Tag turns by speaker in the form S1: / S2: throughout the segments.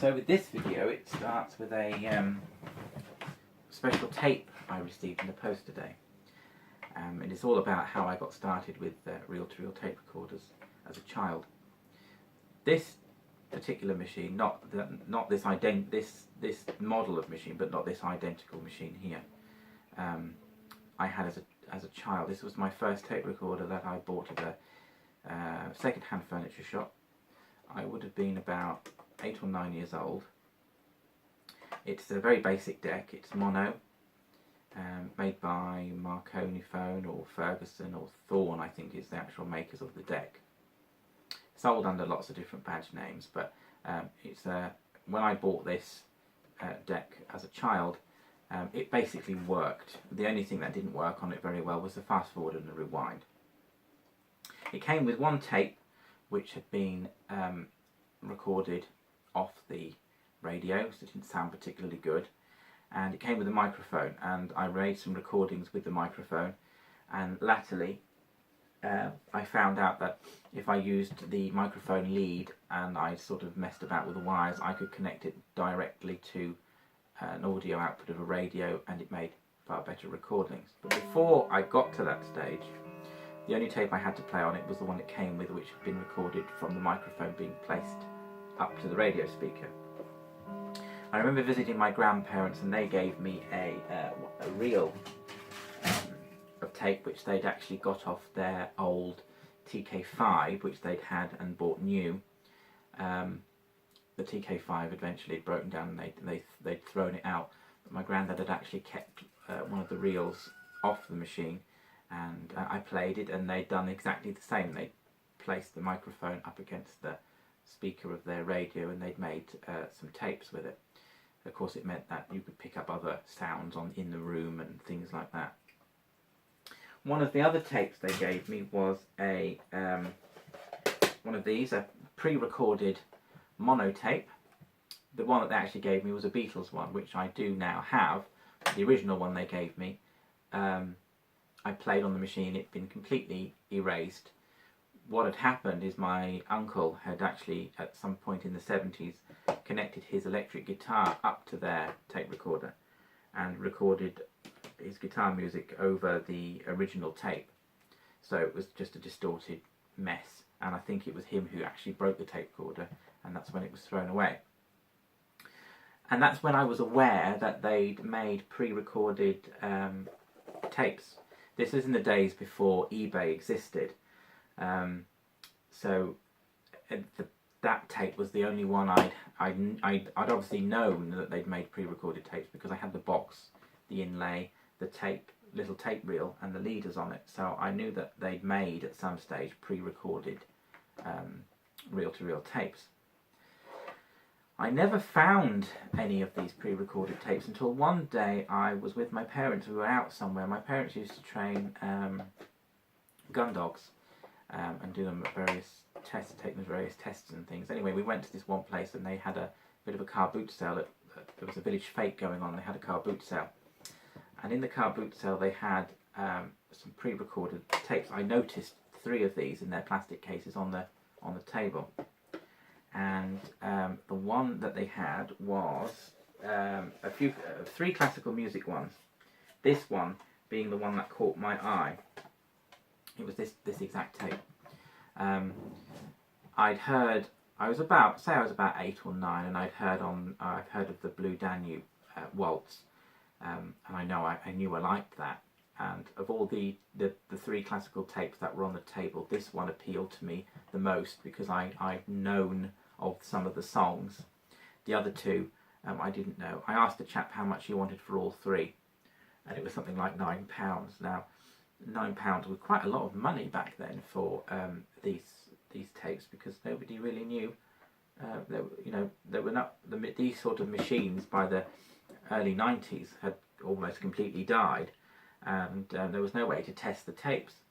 S1: So with this video, it starts with a special tape I received in the post today. And it's all about how I got started with reel-to-reel tape recorders as a child. This particular machine, not this model of machine, but not this identical machine here, I had as a child. This was my first tape recorder that I bought at a second-hand furniture shop. I would have been about 8 or 9 years old. It's a very basic deck. It's mono, made by Marconi Phone or Ferguson or Thorn, I think is the actual makers of the deck. Sold under lots of different badge names, but when I bought this deck as a child, it basically worked. The only thing that didn't work on it very well was the fast forward and the rewind. It came with one tape which had been recorded off the radio, so it didn't sound particularly good, and it came with a microphone, and I made some recordings with the microphone, and latterly I found out that if I used the microphone lead and I sort of messed about with the wires, I could connect it directly to an audio output of a radio, and it made far better recordings. But before I got to that stage, the only tape I had to play on it was the one it came with, which had been recorded from the microphone being placed up to the radio speaker. I remember visiting my grandparents, and they gave me a reel of tape which they'd actually got off their old TK5, which they'd had and bought new. The TK5 eventually had broken down, and they'd thrown it out. But my granddad had actually kept one of the reels off the machine, and I played it, and they'd done exactly the same. They'd placed the microphone up against the speaker of their radio, and they'd made some tapes with it. Of course, it meant that you could pick up other sounds in the room and things like that. One of the other tapes they gave me was one of these, a pre-recorded mono tape. The one that they actually gave me was a Beatles one, which I do now have. The original one they gave me, I played on the machine. It'd been completely erased. What had happened is my uncle had actually, at some point in the 70s, connected his electric guitar up to their tape recorder and recorded his guitar music over the original tape. So it was just a distorted mess, and I think it was him who actually broke the tape recorder, and that's when it was thrown away. And that's when I was aware that they'd made pre-recorded tapes. This is in the days before eBay existed. So that tape was the only one I'd obviously known that they'd made pre-recorded tapes, because I had the box, the inlay, the tape, little tape reel, and the leaders on it. So I knew that they'd made at some stage pre-recorded reel-to-reel tapes. I never found any of these pre-recorded tapes until one day I was with my parents. We were out somewhere. My parents used to train gun dogs and do them at various tests, take them to various tests and things. Anyway, we went to this one place, and they had a bit of a car boot sale. There was a village fete going on. They had a car boot sale, and in the car boot sale they had some pre-recorded tapes. I noticed 3 of these in their plastic cases on the table, and the one that they had was 3 classical music ones. This one being the one that caught my eye. It was this exact tape. I was about 8 or 9, and I've heard of the Blue Danube waltz, and I knew I liked that. And of all the 3 classical tapes that were on the table, this one appealed to me the most, because I'd known of some of the songs. The other 2 I didn't know. I asked the chap how much he wanted for all 3, and it was something like £9. Now, £9 was quite a lot of money back then for these tapes, because nobody really knew. There were not these sort of machines by the early 90s had almost completely died, and there was no way to test the tapes.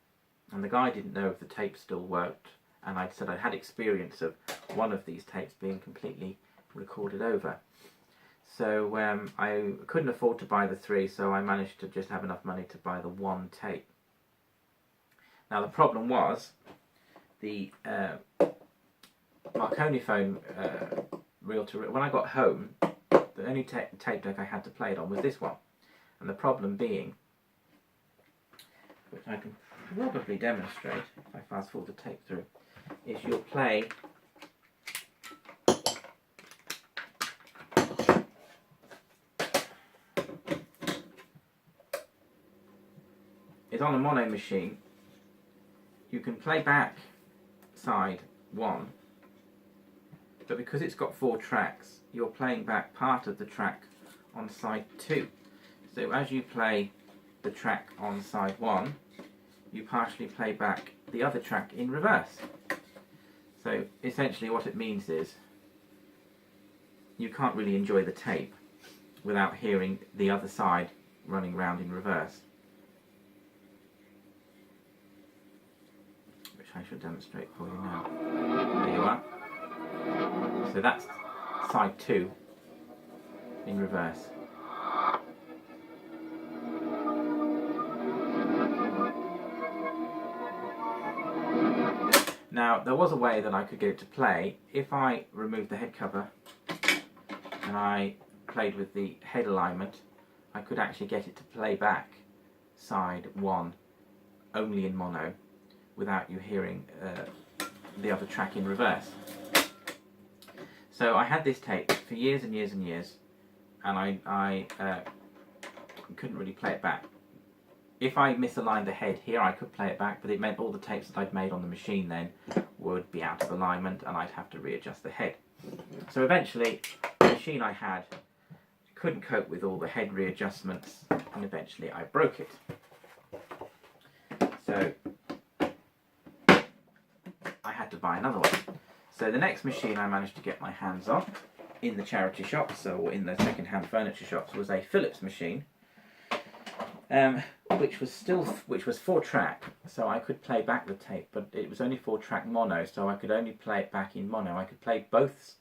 S1: And the guy didn't know if the tapes still worked. And I'd said I'd had experience of one of these tapes being completely recorded over. So I couldn't afford to buy the 3, so I managed to just have enough money to buy the 1 tape. Now the problem was the Marconi Phone reel to reel. When I got home, the only tape deck I had to play it on was this one, and the problem being, which I can probably demonstrate if I fast forward the tape through, is you'll play is on a mono machine. You can play back side 1, but because it's got 4 tracks, you're playing back part of the track on side 2. So as you play the track on side 1, you partially play back the other track in reverse. So essentially what it means is you can't really enjoy the tape without hearing the other side running round in reverse, which I should demonstrate for you now. There you are. So that's side 2 in reverse. Now, there was a way that I could get it to play. If I removed the head cover and I played with the head alignment, I could actually get it to play back side 1 only in mono without you hearing the other track in reverse. So I had this tape for years and years and years, and I couldn't really play it back. If I misaligned the head here, I could play it back, but it meant all the tapes that I'd made on the machine then would be out of alignment, and I'd have to readjust the head. So eventually, the machine I had couldn't cope with all the head readjustments, and eventually I broke it. So I had to buy another one. So the next machine I managed to get my hands on in the charity shops, or in the second-hand furniture shops, was a Philips machine, which was 4-track, so I could play back the tape, but it was only 4-track mono, so I could only play it back in mono. I could play both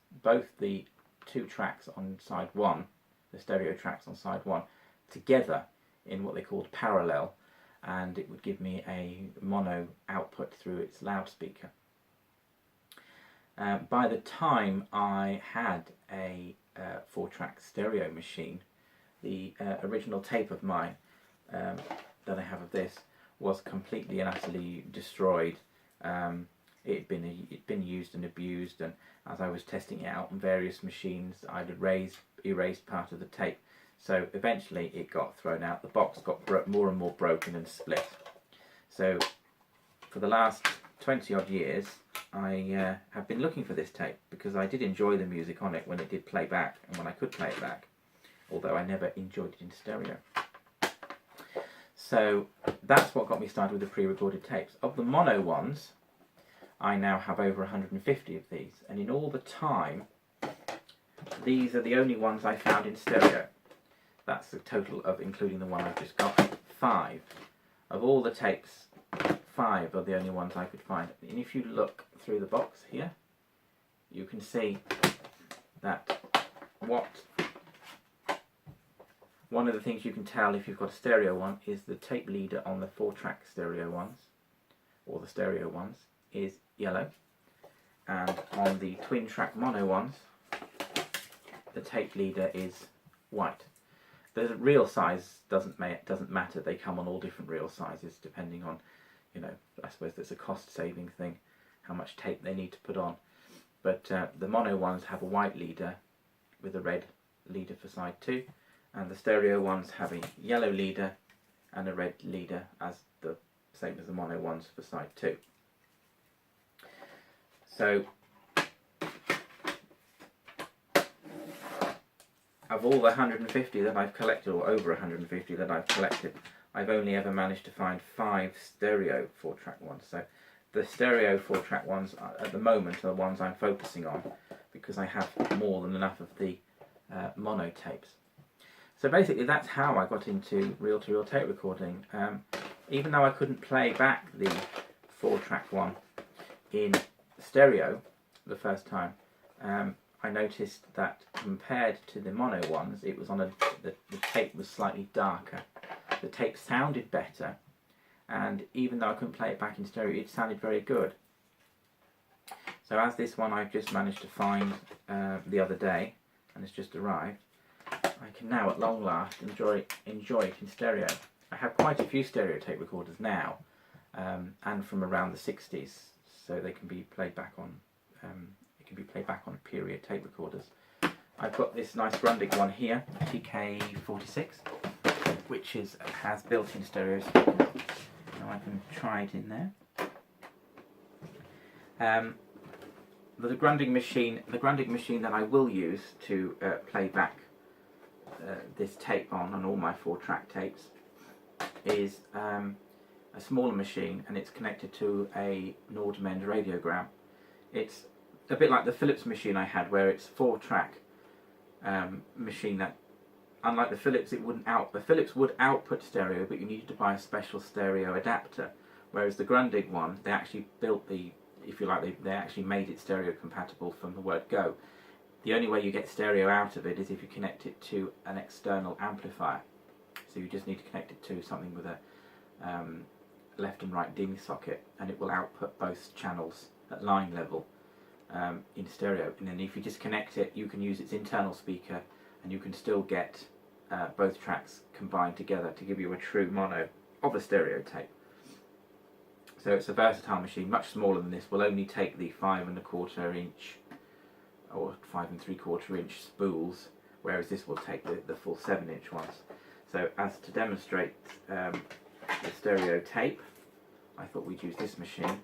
S1: the 2 tracks on side 1, the stereo tracks on side 1, together in what they called parallel, and it would give me a mono output through its loudspeaker. By the time I had a 4-track stereo machine, the original tape of mine that I have of this was completely and utterly destroyed. It'd been used and abused, and as I was testing it out on various machines, I'd erased part of the tape. So eventually it got thrown out. The box got more and more broken and split. So for the last 20 odd years, I have been looking for this tape, because I did enjoy the music on it when it did play back and when I could play it back, although I never enjoyed it in stereo. So that's what got me started with the pre-recorded tapes. Of the mono ones, I now have over 150 of these, and in all the time, these are the only ones I found in stereo. That's the total of, including the one I've just got, 5. Of all the tapes, 5 are the only ones I could find. And if you look through the box here, you can see that one of the things you can tell if you've got a stereo one is the tape leader on the 4-track stereo ones, or the stereo ones, is yellow, and on the twin-track mono ones, the tape leader is white. The reel size doesn't matter. They come on all different reel sizes depending on, I suppose there's a cost-saving thing, how much tape they need to put on. But the mono ones have a white leader with a red leader for side 2, and the stereo ones have a yellow leader and a red leader, as the same as the mono ones for side 2. So of all the 150 that I've collected, or over 150 that I've collected, I've only ever managed to find 5 stereo 4-track ones. So the stereo 4-track ones at the moment are the ones I'm focusing on, because I have more than enough of the mono tapes. So basically that's how I got into reel-to-reel tape recording. Even though I couldn't play back the 4-track one in stereo the first time, I noticed that compared to the mono ones, it was on the tape was slightly darker. The tape sounded better, and even though I couldn't play it back in stereo, it sounded very good. So as this one I've just managed to find the other day, and it's just arrived, I can now at long last enjoy it in stereo. I have quite a few stereo tape recorders now, and from around the 60s, so they can be played back on. It can be played back on period tape recorders. I've got this nice Grundig one here, TK46, which has built-in stereo speaker. Now I can try it in there. The Grundig machine that I will use to play back this tape on all my 4-track tapes is a smaller machine, and it's connected to a Nordmend radiogram. It's a bit like the Philips machine I had, where it's 4-track machine that, unlike the Philips, the Philips would output stereo, but you needed to buy a special stereo adapter. Whereas the Grundig one, they actually built if you like, they actually made it stereo compatible from the word go. The only way you get stereo out of it is if you connect it to an external amplifier. So you just need to connect it to something with a left and right DIN socket, and it will output both channels at line level in stereo. And then if you just connect it, you can use its internal speaker, and you can still get both tracks combined together to give you a true mono of a stereo tape. So it's a versatile machine, much smaller than this. Will only take the 5 1/4 inch or 5 3/4 inch spools, whereas this will take the full 7-inch ones. So as to demonstrate the stereo tape, I thought we'd use this machine,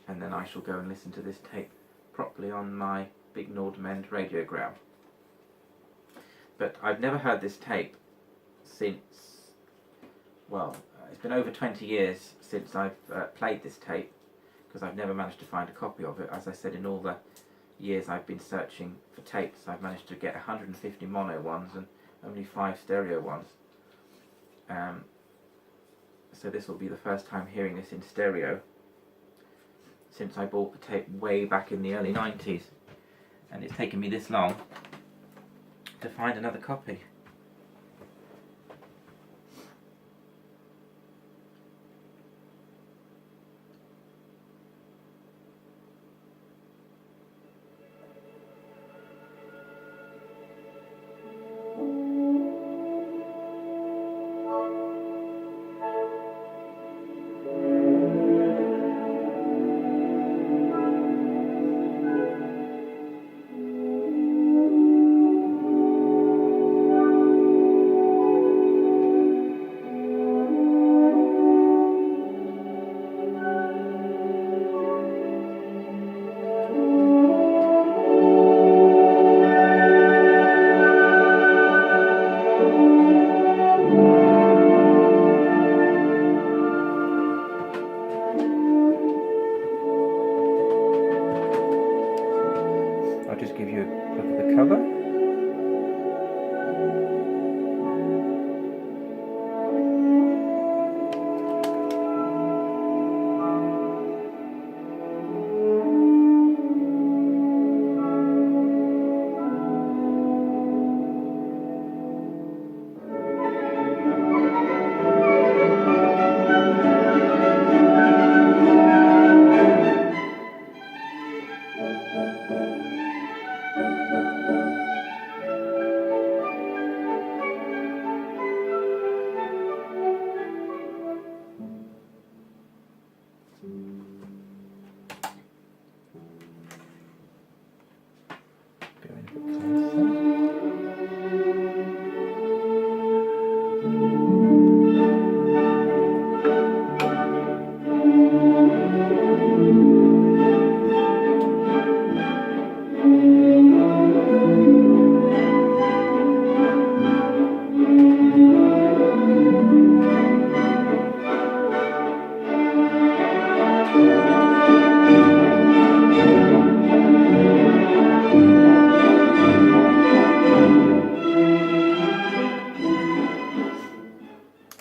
S1: and then I shall go and listen to this tape properly on my big Nordmend radiogram. But I've never heard this tape since, well, it's been over 20 years since I've played this tape, because I've never managed to find a copy of it. As I said, in all the years I've been searching for tapes, I've managed to get 150 mono ones and only 5 stereo ones. So this will be the first time hearing this in stereo since I bought the tape way back in the early 90s, and it's taken me this long to find another copy. I'll just give you a look at the cover.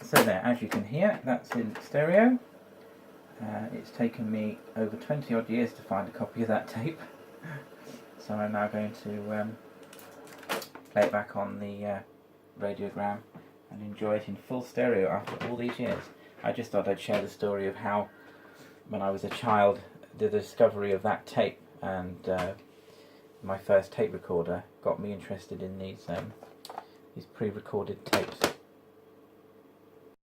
S1: So there, as you can hear, that's in stereo. It's taken me over 20 odd years to find a copy of that tape, so I'm now going to play it back on the radiogram and enjoy it in full stereo after all these years. I just thought I'd share the story of how, when I was a child, the discovery of that tape and my first tape recorder got me interested in these pre-recorded tapes.